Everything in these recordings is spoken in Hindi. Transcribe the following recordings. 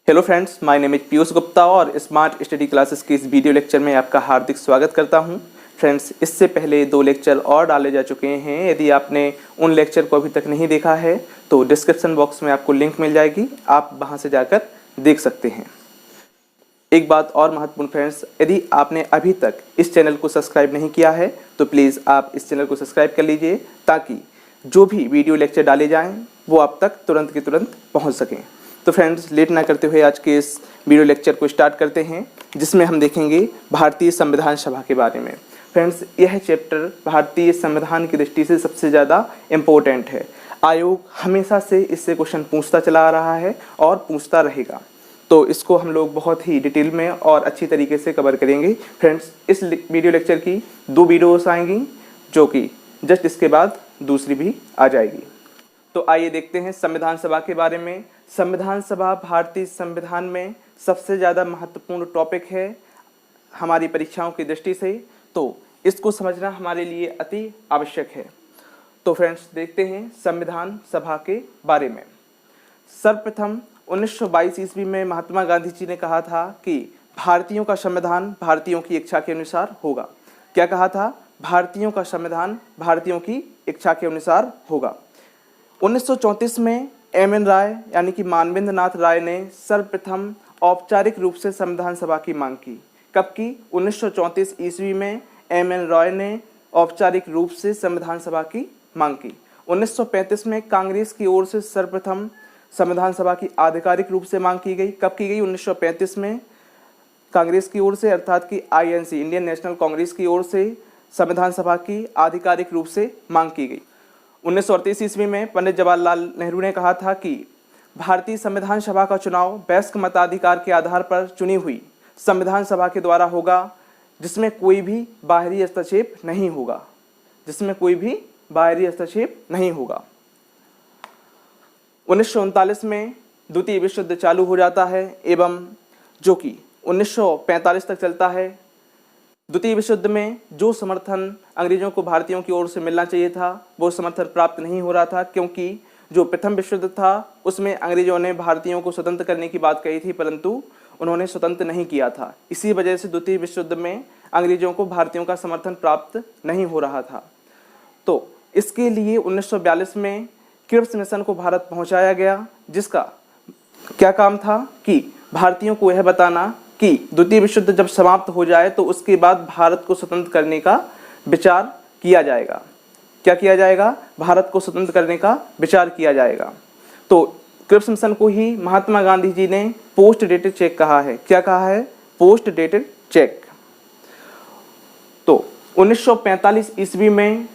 Hello friends, my name is Piyush Gupta और स्मार्ट स्टडी क्लासेस के इस वीडियो लेक्चर में आपका हार्दिक स्वागत करता हूं। फ्रेंड्स, इससे पहले 2 लेक्चर और डाले जा चुके हैं। यदि आपने उन लेक्चर को अभी तक नहीं देखा है तो डिस्क्रिप्शन बॉक्स में आपको लिंक मिल जाएगी, आप वहां से जाकर देख सकते हैं। एक बात और महत्वपूर्ण फ्रेंड्स, यदि आपने अभी तक इस चैनल को सब्सक्राइब नहीं किया है तो प्लीज़ आप इस चैनल को सब्सक्राइब कर लीजिए ताकि जो भी वीडियो लेक्चर डाले जाएँ वो आप तक तुरंत के तुरंत पहुँच सकें। तो फ्रेंड्स, लेट ना करते हुए आज के इस वीडियो लेक्चर को स्टार्ट करते हैं, जिसमें हम देखेंगे भारतीय संविधान सभा के बारे में। फ्रेंड्स, यह चैप्टर भारतीय संविधान की दृष्टि से सबसे ज़्यादा इम्पोर्टेंट है। आयोग हमेशा से इससे क्वेश्चन पूछता चला आ रहा है और पूछता रहेगा, तो इसको हम लोग बहुत ही डिटेल में और अच्छी तरीके से कवर करेंगे। फ्रेंड्स, इस वीडियो लेक्चर की 2 वीडियोस आएंगी, जो कि जस्ट इसके बाद दूसरी भी आ जाएगी। तो आइए देखते हैं संविधान सभा के बारे में। संविधान सभा भारतीय संविधान में सबसे ज़्यादा महत्वपूर्ण टॉपिक है हमारी परीक्षाओं की दृष्टि से, तो इसको समझना हमारे लिए अति आवश्यक है। तो फ्रेंड्स, देखते हैं संविधान सभा के बारे में। सर्वप्रथम 1922 ईस्वी में महात्मा गांधी जी ने कहा था कि भारतीयों का संविधान भारतीयों की इच्छा के अनुसार होगा। क्या कहा था? भारतीयों का संविधान भारतीयों की इच्छा के अनुसार होगा। 1934 में एम.एन. राय यानी कि मानवेंद्र नाथ राय ने सर्वप्रथम औपचारिक रूप से संविधान सभा की मांग की। कब की? 1934 ईस्वी में एम.एन. राय ने औपचारिक रूप से संविधान सभा की मांग की। 1935 में कांग्रेस की ओर से सर्वप्रथम संविधान सभा की आधिकारिक रूप से मांग की गई। कब की गई? 1935 में कांग्रेस की ओर से, अर्थात कि आईएनसी इंडियन नेशनल कांग्रेस की ओर से संविधान सभा की आधिकारिक रूप से मांग की गई। 1938 ईस्वी में पंडित जवाहरलाल नेहरू ने कहा था कि भारतीय संविधान सभा का चुनाव वयस्क मताधिकार के आधार पर चुनी हुई संविधान सभा के द्वारा होगा, जिसमें कोई भी बाहरी हस्तक्षेप नहीं होगा, जिसमें कोई भी बाहरी हस्तक्षेप नहीं होगा। 1939 में द्वितीय विश्व युद्ध चालू हो जाता है एवं जो कि 1945 तक चलता है। द्वितीय विश्व युद्ध में जो समर्थन अंग्रेजों को भारतीयों की ओर से मिलना चाहिए था वो समर्थन प्राप्त नहीं हो रहा था, क्योंकि जो प्रथम विश्व युद्ध था उसमें अंग्रेजों ने भारतीयों को स्वतंत्र करने की बात कही थी, परंतु उन्होंने स्वतंत्र नहीं किया था। इसी वजह से द्वितीय विश्व युद्ध में अंग्रेजों को भारतीयों का समर्थन प्राप्त नहीं हो रहा था। तो इसके लिए 1942 में क्रिप्स मिशन को भारत पहुँचाया गया, जिसका क्या काम था कि भारतीयों को यह बताना कि द्वितीय विश्व युद्ध जब समाप्त हो जाए तो उसके बाद भारत को स्वतंत्र करने का विचार किया जाएगा। क्या किया जाएगा? भारत को स्वतंत्र करने का विचार किया जाएगा। तो क्रिप्स मिशन को ही महात्मा गांधी जी ने पोस्ट डेटेड चेक कहा है। क्या कहा है? Post dated cheque. तो 1945 ईस्वी में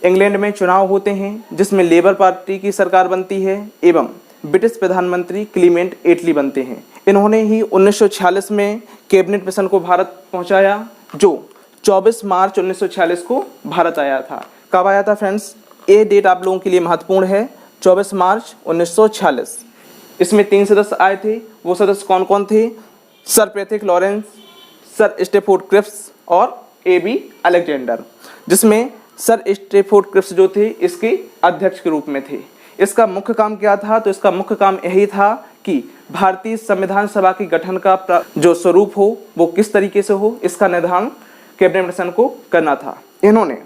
इंग्लैंड में चुनाव होते हैं, जिसमें लेबर पार्टी की सरकार बनती है एवं ब्रिटिश प्रधानमंत्री क्लीमेंट एटली बनते हैं। इन्होंने ही 1946 में कैबिनेट मिशन को भारत पहुंचाया, जो 24 मार्च 1946 को भारत आया था। कब आया था फ्रेंड्स? ये डेट आप लोगों के लिए महत्वपूर्ण है, 24 मार्च 1946। इसमें 3 सदस्य आए थे। वो सदस्य कौन कौन थे? Sir Patrick Lawrence, sir Stafford Cripps और ए.बी. अलेक्जेंडर, जिसमें सर स्टेफोर्ड क्रिप्स जो थे इसके अध्यक्ष के रूप में थे। इसका मुख्य काम क्या था? तो इसका मुख्य काम यही था कि भारतीय संविधान सभा के गठन का जो स्वरूप हो वो किस तरीके से हो, इसका निर्धारण कैबिनेट मिशन को करना था। इन्होंने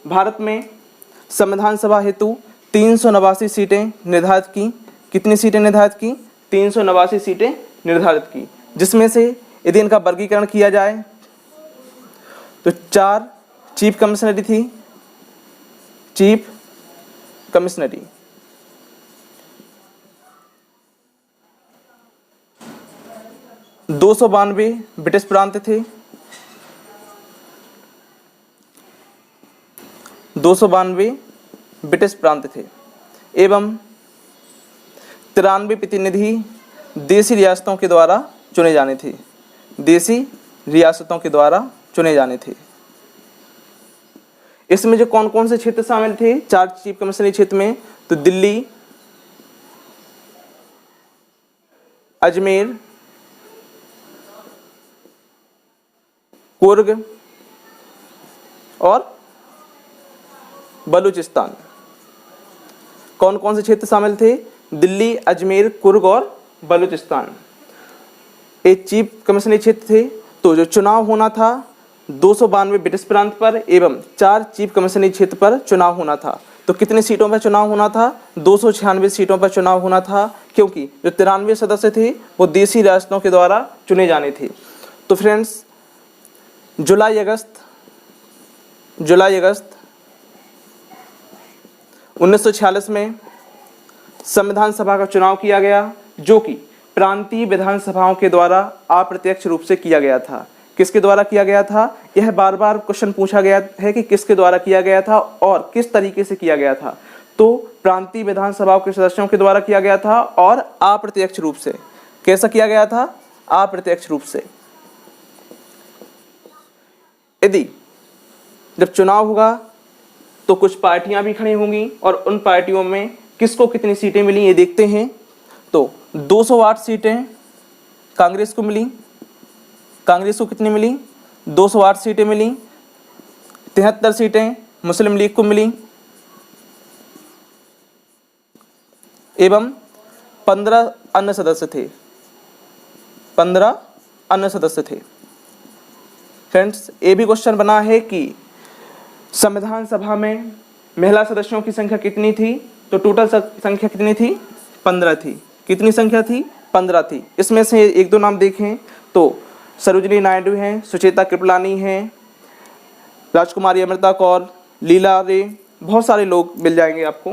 भारत में संविधान सभा हेतु 389 सीटें निर्धारित की। कितनी सीटें निर्धारित की? 389 सीटें निर्धारित की, जिसमें से यदि इनका वर्गीकरण किया जाए तो 4 चीफ कमिश्नरी थी। चीफ कमिश्नरी 292 ब्रिटिश प्रांत थे, 292 ब्रिटिश प्रांत थे एवं 93 प्रतिनिधि देसी रियासतों के द्वारा चुने जाने थे। देसी रियासतों के द्वारा चुने जाने थे। इसमें जो कौन कौन से क्षेत्र शामिल थे 4 चीफ कमिश्नरी क्षेत्र में? तो दिल्ली, अजमेर, कुर्ग और बलूचिस्तान। कौन कौन से क्षेत्र शामिल थे? दिल्ली, अजमेर, कुर्ग और बलूचिस्तान। एक चीफ कमिश्नरी क्षेत्र थे। तो जो चुनाव होना था 292 ब्रिटिश प्रांत पर एवं 4 चीफ कमिश्नरी क्षेत्र पर चुनाव होना था। तो कितनी सीटों पर चुनाव होना था? 296 सीटों पर चुनाव होना था, क्योंकि जो 93 सदस्य थे वो देशी रियासतों के द्वारा चुने जाने थे। तो फ्रेंड्स जुलाई अगस्त 1946 में संविधान सभा का चुनाव किया गया, जो कि प्रांतीय विधानसभाओं के द्वारा अप्रत्यक्ष रूप से किया गया था। किसके द्वारा किया गया था? यह बार बार क्वेश्चन पूछा गया है कि किसके द्वारा किया गया था और किस तरीके से किया गया था। तो प्रांतीय विधानसभाओं के सदस्यों के द्वारा किया गया था और अप्रत्यक्ष रूप से। कैसा किया गया था? अप्रत्यक्ष रूप से। यदि जब चुनाव होगा तो कुछ पार्टियां भी खड़ी होंगी और उन पार्टियों में किसको कितनी सीटें मिली ये देखते हैं। तो 208 सीटें कांग्रेस को मिली। कांग्रेस को कितनी मिली? 208 सीटें मिली। 73 सीटें मुस्लिम लीग को मिली एवं 15 अन्य सदस्य थे। 15 अन्य सदस्य थे। फ्रेंड्स ये भी क्वेश्चन बना है कि संविधान सभा में महिला सदस्यों की संख्या कितनी थी? तो टोटल संख्या कितनी थी? 15 थी। कितनी संख्या थी? 15 थी। इसमें से एक दो नाम देखें तो सरोजिनी नायडू हैं, सुचेता कृपलानी हैं, राजकुमारी अमृता कौर, लीला रे, बहुत सारे लोग मिल जाएंगे आपको।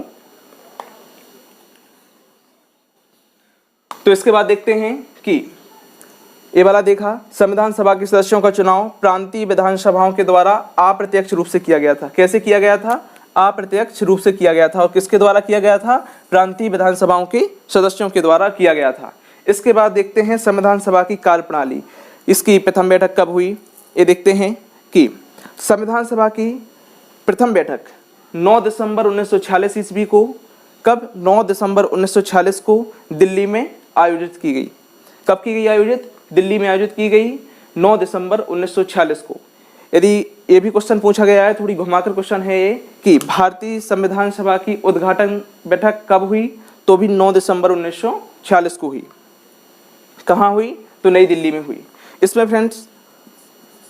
तो इसके बाद देखते हैं कि ये वाला देखा, संविधान सभा के सदस्यों का चुनाव प्रांतीय विधानसभाओं के द्वारा अप्रत्यक्ष रूप से किया गया था। कैसे किया गया था? अप्रत्यक्ष रूप से किया गया था। और किसके द्वारा किया गया था? प्रांतीय विधानसभाओं के सदस्यों के द्वारा किया गया था। इसके बाद देखते हैं संविधान सभा की कार्यप्रणाली। इसकी प्रथम बैठक कब हुई ये देखते हैं कि संविधान सभा की प्रथम बैठक 9 दिसंबर 1946 ईस्वी को, कब? 9 दिसंबर 1946 को दिल्ली में आयोजित की गई। कब की गई आयोजित? दिल्ली में आयोजित की गई 9 दिसंबर 1946 को। यदि ये भी क्वेश्चन पूछा गया है, थोड़ी घुमाकर क्वेश्चन है ये, कि भारतीय संविधान सभा की उद्घाटन बैठक कब हुई? तो भी 9 दिसंबर 1946 को हुई। कहाँ हुई? तो नई दिल्ली में हुई। इसमें फ्रेंड्स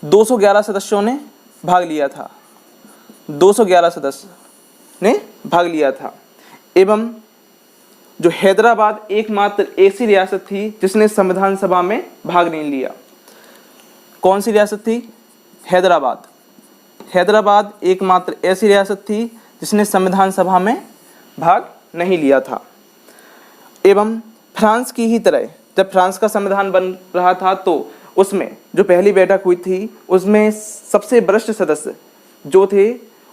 211 सदस्यों ने भाग लिया था। 211 सदस्य ने भाग लिया था एवं जो हैदराबाद एकमात्र ऐसी रियासत थी जिसने संविधान सभा में भाग नहीं लिया। कौन सी रियासत थी? हैदराबाद। हैदराबाद एकमात्र ऐसी रियासत थी जिसने संविधान सभा में भाग नहीं लिया था। एवं फ्रांस की ही तरह जब फ्रांस का संविधान बन रहा था तो उसमें जो पहली बैठक हुई थी उसमें सबसे वरिष्ठ सदस्य जो थे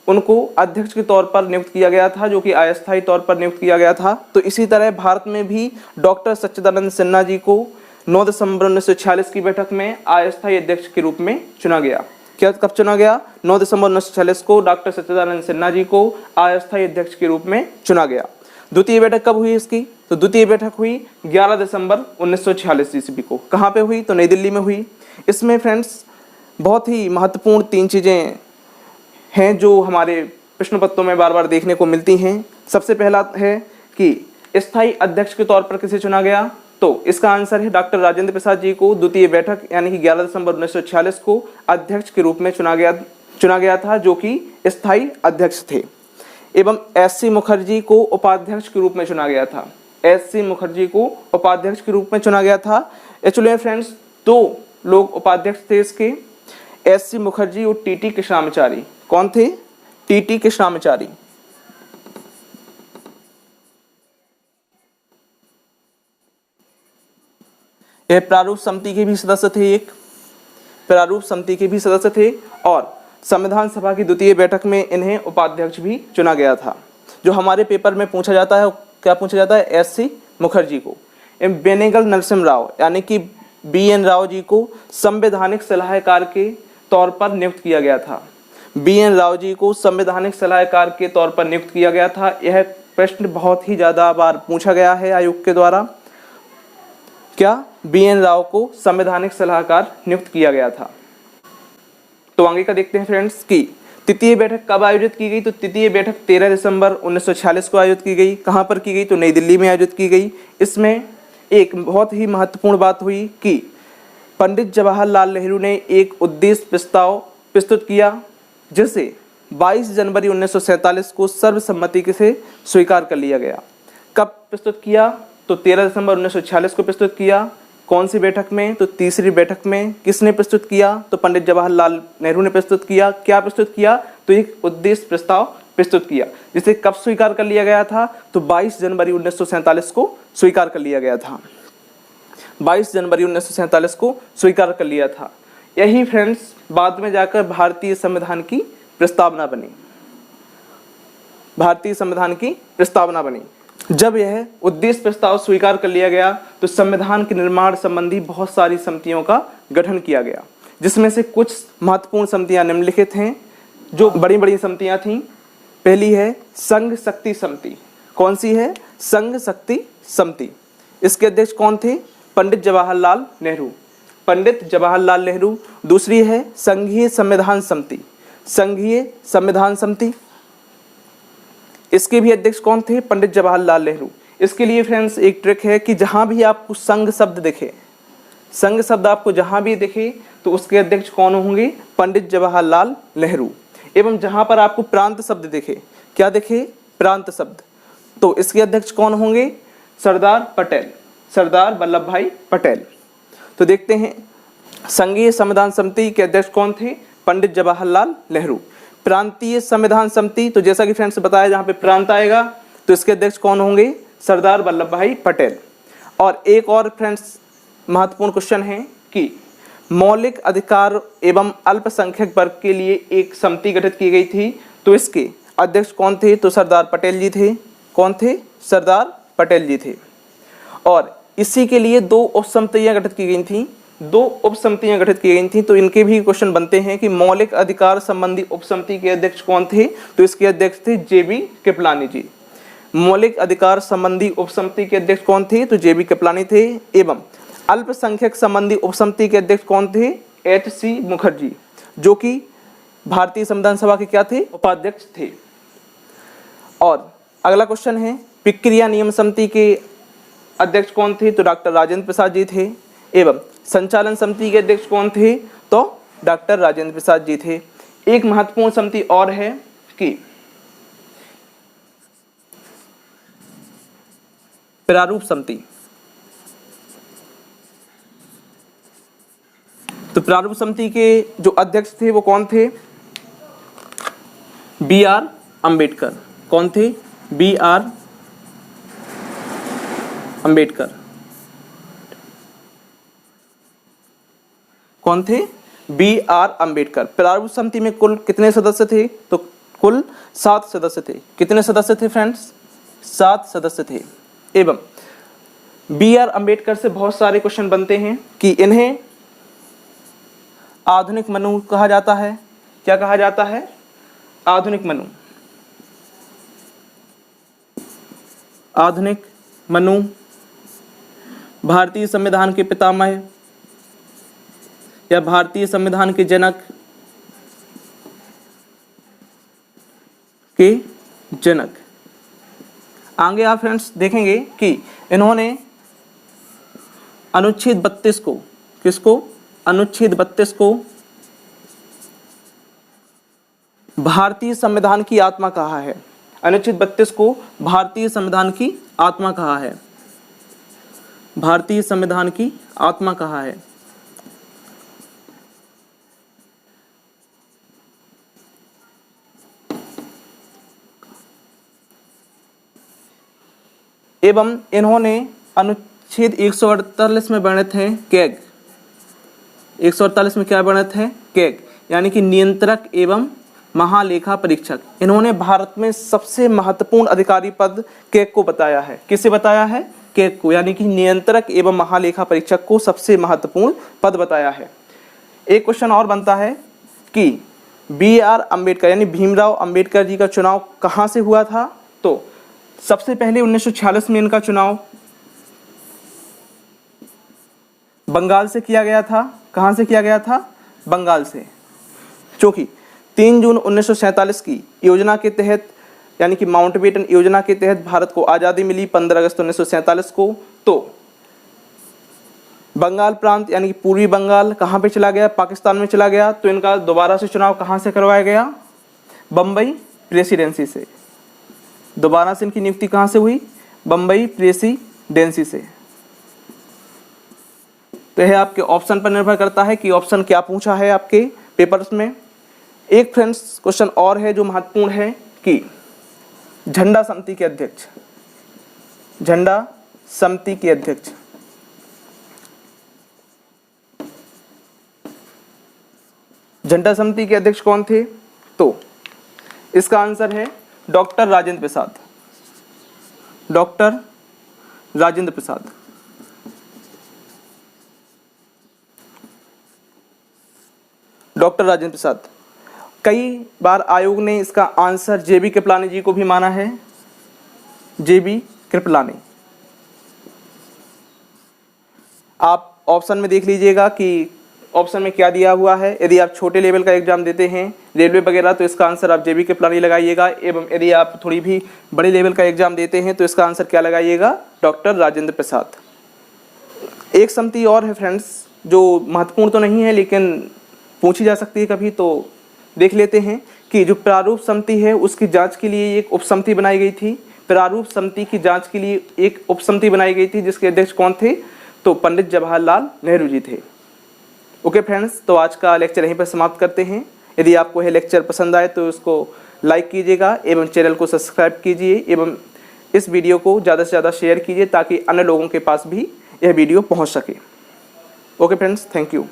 उनको अध्यक्ष के तौर पर नियुक्त किया गया था, जो कि अस्थायी तौर पर नियुक्त किया गया था। तो इसी तरह भारत में भी डॉक्टर सच्चिदानंद सिन्हा जी को 9 दिसंबर 1946 की बैठक में अस्थायी अध्यक्ष के रूप में चुना गया। क्या कब चुना गया? 9 दिसंबर 1946 को डॉक्टर सच्चिदानंद सिन्हा जी को अस्थायी अध्यक्ष के रूप में चुना गया। द्वितीय बैठक कब हुई इसकी? तो द्वितीय बैठक हुई 11 दिसंबर 1946 ईस्वी को। कहाँ पे हुई? तो नई दिल्ली में हुई। इसमें फ्रेंड्स बहुत ही महत्वपूर्ण 3 चीज़ें हैं जो हमारे प्रश्न पत्रों में बार बार देखने को मिलती हैं। सबसे पहला है कि स्थायी अध्यक्ष के तौर पर किसे चुना गया? तो इसका आंसर है डॉक्टर राजेंद्र प्रसाद जी को द्वितीय बैठक यानी कि 11 दिसंबर 1946 को अध्यक्ष के रूप में चुना गया था, जो कि स्थायी अध्यक्ष थे। एवं एस.सी. मुखर्जी को उपाध्यक्ष के रूप में चुना गया था। एस.सी. मुखर्जी को उपाध्यक्ष के रूप में चुना गया था। एक्चुअली फ्रेंड्स 2 लोग उपाध्यक्ष थे इसके, एस.सी. मुखर्जी और टी.टी. कृष्णामाचारी। कौन थे? टी.टी. कृष्णामाचारी। यह प्रारूप समिति के भी सदस्य थे, एक प्रारूप समिति के भी सदस्य थे और संविधान सभा की द्वितीय बैठक में इन्हें उपाध्यक्ष भी चुना गया था। जो हमारे पेपर में पूछा जाता है, क्या पूछा जाता है? एस.सी. मुखर्जी को। बेनेगल नरसिम्हा राव यानी कि बी.एन. राव जी को संवैधानिक सलाहकार के तौर पर नियुक्त किया गया था। बी.एन. राव जी को संवैधानिक सलाहकार के तौर पर नियुक्त किया गया था। यह प्रश्न बहुत ही ज़्यादा बार पूछा गया है आयोग के द्वारा। क्या? बी.एन. राव को संवैधानिक सलाहकार नियुक्त किया गया था। तो आगे का देखते हैं फ्रेंड्स कि तृतीय बैठक कब आयोजित की गई? तो तृतीय बैठक 13 दिसंबर 1946 को आयोजित की गई। कहाँ पर की गई? तो नई दिल्ली में आयोजित की गई। इसमें एक बहुत ही महत्वपूर्ण बात हुई कि पंडित जवाहरलाल नेहरू ने एक उद्देश्य प्रस्ताव प्रस्तुत किया जिसे 22 जनवरी 1947 को सर्वसम्मति से स्वीकार कर लिया गया। कब प्रस्तुत किया? तो 13 दिसंबर 1946 को प्रस्तुत किया। कौन सी बैठक में? तो तीसरी बैठक में। किसने प्रस्तुत किया? तो पंडित जवाहरलाल नेहरू ने प्रस्तुत किया। क्या प्रस्तुत किया? तो एक उद्देश्य प्रस्ताव प्रस्तुत किया जिसे कब स्वीकार कर लिया गया था? तो 22 जनवरी 1947 को स्वीकार कर लिया गया था। 22 जनवरी 1947 को स्वीकार कर लिया था। यही फ्रेंड्स बाद में जाकर भारतीय संविधान की प्रस्तावना बनी। भारतीय संविधान की प्रस्तावना बनी। जब यह उद्देश्य प्रस्ताव स्वीकार कर लिया गया तो संविधान के निर्माण संबंधी बहुत सारी समितियों का गठन किया गया, जिसमें से कुछ महत्वपूर्ण समितियां निम्नलिखित हैं जो बड़ी बड़ी समितियां थीं। पहली है संघ शक्ति समिति। कौन सी है? संघ शक्ति समिति। इसके अध्यक्ष कौन थे? पंडित जवाहरलाल नेहरू। पंडित जवाहरलाल नेहरू। दूसरी है संघीय संविधान समिति। संघीय संविधान समिति, इसके भी अध्यक्ष कौन थे? पंडित जवाहरलाल नेहरू। इसके लिए फ्रेंड्स एक ट्रिक है कि जहां भी आपको संघ शब्द दिखे, संघ शब्द आपको जहां भी दिखे तो उसके अध्यक्ष कौन होंगे? पंडित जवाहरलाल नेहरू। एवं जहां पर आपको प्रांत शब्द दिखे, क्या दिखे? प्रांत शब्द, तो इसके अध्यक्ष कौन होंगे? सरदार पटेल, सरदार वल्लभ भाई पटेल। तो देखते हैं संघीय संविधान समिति के अध्यक्ष कौन थे? पंडित जवाहरलाल नेहरू। प्रांतीय संविधान समिति, तो जैसा कि फ्रेंड्स बताया जहां पे प्रांत आएगा तो इसके अध्यक्ष कौन होंगे? सरदार वल्लभ भाई पटेल। और एक और फ्रेंड्स महत्वपूर्ण क्वेश्चन है कि मौलिक अधिकार एवं अल्पसंख्यक वर्ग के लिए एक समिति गठित की गई थी, तो इसके अध्यक्ष कौन थे? तो सरदार पटेल जी थे। कौन थे? सरदार पटेल जी थे। और इसी के लिए दो उप समितियां गठित की गई थी, दो उप समितियां गठित की गई थी। तो इनके भी क्वेश्चन बनते हैं कि मौलिक अधिकार संबंधी उप समिति के अध्यक्ष कौन थे? तो इसके अध्यक्ष थे जेबी कृपलानी जी। मौलिक अधिकार संबंधी उप समिति के अध्यक्ष कौन थे? तो जेबी कृपलानी थे। एवं अल्पसंख्यक संबंधी उप समिति के अध्यक्ष कौन थे? एच.सी. मुखर्जी, जो कि भारतीय संविधान सभा के क्या थे? उपाध्यक्ष थे। और अगला क्वेश्चन है प्रक्रिया नियम समिति के अध्यक्ष कौन थे? तो डॉक्टर राजेंद्र प्रसाद जी थे। एवं संचालन समिति के अध्यक्ष कौन थे? तो डॉक्टर राजेंद्र प्रसाद जी थे। एक महत्वपूर्ण समिति और है कि प्रारूप समिति। तो प्रारूप समिति के जो अध्यक्ष थे वो कौन थे? बी.आर. अंबेडकर। कौन थे? बी.आर. अंबेडकर। कौन थे? बी.आर. अंबेडकर। प्रारूप समिति में कुल कितने सदस्य थे? तो कुल 7 सदस्य थे। कितने सदस्य थे फ्रेंड्स? 7 सदस्य थे। एवं बी.आर. अंबेडकर से बहुत सारे क्वेश्चन बनते हैं कि इन्हें आधुनिक मनु कहा जाता है। क्या कहा जाता है? आधुनिक मनु। आधुनिक मनु, भारतीय संविधान के पितामह या भारतीय संविधान के जनक के जनक। आगे आप फ्रेंड्स देखेंगे कि इन्होंने अनुच्छेद 32 को, किसको? अनुच्छेद 32 को भारतीय संविधान की आत्मा कहा है। अनुच्छेद 32 को भारतीय संविधान की आत्मा कहा है। भारतीय संविधान की आत्मा कहा है। एवं इन्होंने अनुच्छेद 148 में वर्णित हैं कैग। 148 में क्या वर्णित है? कैग, यानी कि नियंत्रक एवं महालेखा परीक्षक। इन्होंने भारत में सबसे महत्वपूर्ण अधिकारी पद कैग को बताया है। किसे बताया है? कैग को, यानी कि नियंत्रक एवं महालेखा परीक्षक को सबसे महत्वपूर्ण पद बताया है। एक क्वेश्चन और बनता है कि बी.आर. अंबेडकर यानी भीमराव अंबेडकर जी का चुनाव कहाँ से हुआ था? तो सबसे पहले 1946 में इनका चुनाव बंगाल से किया गया था। कहाँ से किया गया था? बंगाल से। क्योंकि 3 जून 1947 की योजना के तहत, यानी कि माउंटबेटन योजना के तहत भारत को आज़ादी मिली 15 अगस्त 1947 को। तो बंगाल प्रांत यानी कि पूर्वी बंगाल कहाँ पे चला गया, पाकिस्तान में चला गया, तो इनका दोबारा से चुनाव कहाँ से करवाया गया, बम्बई प्रेसिडेंसी से। दोबारा से इनकी नियुक्ति कहाँ से हुई, बम्बई प्रेसिडेंसी से। तो यह आपके ऑप्शन पर निर्भर करता है कि ऑप्शन क्या पूछा है आपके पेपर्स में। एक फ्रेंड्स क्वेश्चन और है जो महत्वपूर्ण है कि झंडा समिति के अध्यक्ष, झंडा समिति के अध्यक्ष झंडा समिति के अध्यक्ष कौन थे, तो इसका आंसर है doctor Rajendra Prasad, doctor Rajendra Prasad. Doctor Rajendra Prasad. कई बार आयोग ने इसका आंसर जेबी कृपलानी जी को भी माना है, जेबी कृपलानी। आप ऑप्शन में देख लीजिएगा कि ऑप्शन में क्या दिया हुआ है। यदि आप छोटे लेवल का एग्जाम देते हैं रेलवे वगैरह तो इसका आंसर आप जेबी कृपलानी लगाइएगा, एवं यदि आप थोड़ी भी बड़े लेवल का एग्जाम देते हैं तो इसका आंसर क्या लगाइएगा, डॉक्टर राजेंद्र प्रसाद। एक समिति और है फ्रेंड्स जो महत्वपूर्ण तो नहीं है लेकिन पूछी जा सकती है कभी, तो देख लेते हैं कि जो प्रारूप समिति है उसकी जांच के लिए एक उप समिति बनाई गई थी। प्रारूप समिति की जांच के लिए एक उप समिति बनाई गई थी जिसके अध्यक्ष कौन थे, तो पंडित जवाहरलाल नेहरू जी थे। ओके फ्रेंड्स, तो आज का लेक्चर यहीं पर समाप्त करते हैं। यदि आपको यह लेक्चर पसंद आए तो इसको लाइक कीजिएगा एवं चैनल को सब्सक्राइब कीजिए एवं इस वीडियो को ज़्यादा से ज़्यादा शेयर कीजिए ताकि अन्य लोगों के पास भी यह वीडियो पहुंच सके। Okay friends, thank you.